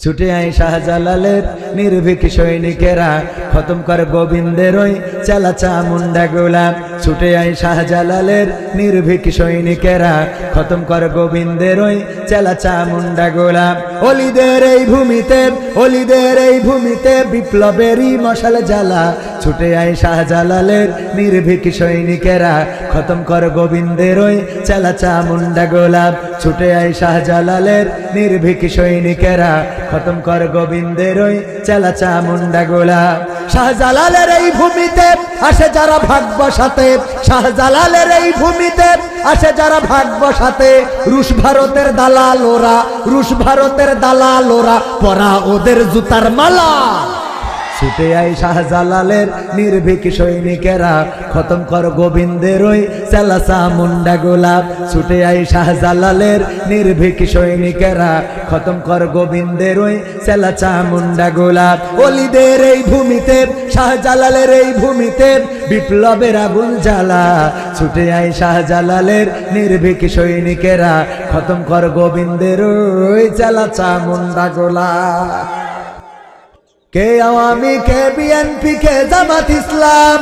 ছুটে আয় শাহজালালের নির্ভীক সৈনিকেরা, খতম কর গোবিন্দের ওই চেলা চামুন্ডা গোলাম। ছুটে আয় শাহজালালের নির্ভীক সৈনিকেরা, খতম কর গোবিন্দের ওই চেলা চামুন্ডা গোলাম। অলিদের এই ভূমিতে, অলিদের এই ভূমিতে বিপ্লবেরই মশাল জ্বালা। ছুটে আয় শাহজালালের নির্ভীক সৈনিকেরা, খতম কর গোবিন্দের ওই চেলা চামুন্ডা গোলাম। ছুটে আয় শাহজালালের নির্ভীক সৈনিকেরা, খতম কর গোবিন্দের ওই চেলা চামুন্ডা গোলাম। শাহজালালের এই ভূমিতে আসে যারা ভাগ বসাতে, শাহজালালের এই ভূমিতে আসে যারা ভাগ বসাতে। রুশ ভারতের দালাল ওরা, রুশ ভারতের দালাল ওরা, পরা ওদের জুতার মালা। ছুটে আয় শাহজালালের নির্ভীক সৈনিকেরা, খতম কর গোবিন্দের ওই চেলা চামুন্ডা গোলাপ। ছুটে আয় শাহজালালের নির্ভীক সৈনিকেরা, খতম কর গোবিন্দের ওই চেলা চামুন্ডা গোলাপ। অলিদের এই ভূমিতে, শাহজালালের এই ভূমিতে বিপ্লবের আগুন জ্বালা। ছুটে আয় শাহজালালের নির্ভীক সৈনিকেরা, খতম কর গোবিন্দের ওই চেলা চামুন্ডা গোলাপ। কে আওয়ামী, কে বিএনপি, কে জামাত ইসলাম,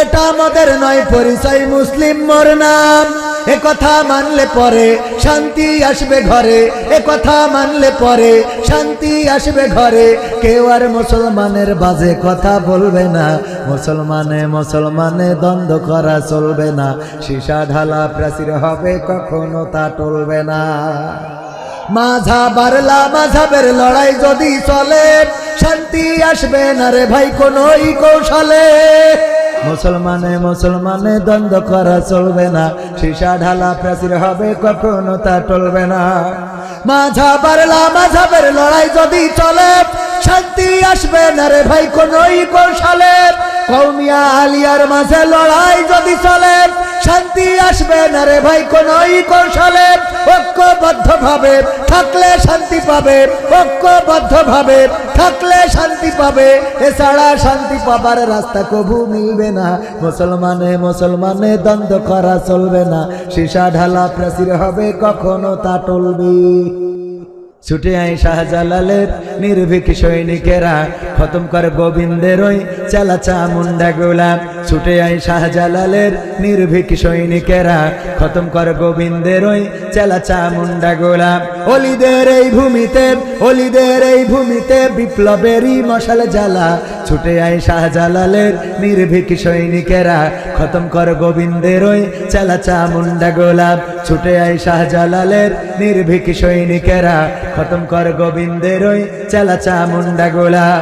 এটা আমাদের নয় পরিচয়, মুসলিম মোর নাম। এ কথা মানলে পরে শান্তি আসবে ঘরে, এ কথা মানলে পরে শান্তি আসবে ঘরে। কেউ আর মুসলমানের বাজে কথা বলবে না, মুসলমানে মুসলমানে দ্বন্দ্ব করা চলবে না। সীসা ঢালা প্রাচীর হবে, কখনো তা টলবে না। মাঝাবারলা মাঝাবের লড়াই যদি চলে, শান্তি আসবে না রে ভাই কোনই কৌশলে। মুসলমানে মুসলমানে দ্বন্দ্ব করা চলবে না, সীসা ঢালা প্রাচীর হবে, কখনো তা টলবে না। মাঝাবারলা মাঝাবের লড়াই যদি চলে, শান্তি আসবে না রে ভাই কোনই কৌশলে। কওমিয়া আলিয়ার মাঝে লড়াই যদি চলে, শান্তি আসবে না রে ভাই কোনই কৌশলে। ঐক্যবদ্ধ ভাবে থাকলে শান্তি পাবে, ঐক্যবদ্ধ ভাবে থাকলে শান্তি পাবে। এছাড়া শান্তি পাবার রাস্তা কবু মিলবে না। মুসলমানে মুসলমানে দ্বন্দ্ব করা চলবে না, সীসা ঢালা প্রাচীর হবে, কখনো তা টলবে। ছুটে আয় শাহজালালের নির্ভীক সৈনিকেরা, খতম কর গোবিন্দের ওই চেলা চামুন্ডা গোলাম। ছুটে আয় শাহজালালের নির্ভীক সৈনিকেরা, খতম কর গোবিন্দের ওই চেলা চামুন্ডা গোলাম। অলিদের এই ভূমিতে, অলিদের এই ভূমিতে বিপ্লবেরই মশাল জ্বালা। ছুটে আয় শাহজালালের নির্ভীক সৈনিকেরা, খতম কর গোবিন্দের ওই চেলা চামুন্ডা গোলাম। ছুটে আয় শাহজালালের নির্ভীক সৈনিকেরা, খতম কর গোবিন্দের ওই চেলা চামুন্ডা গোলাপ।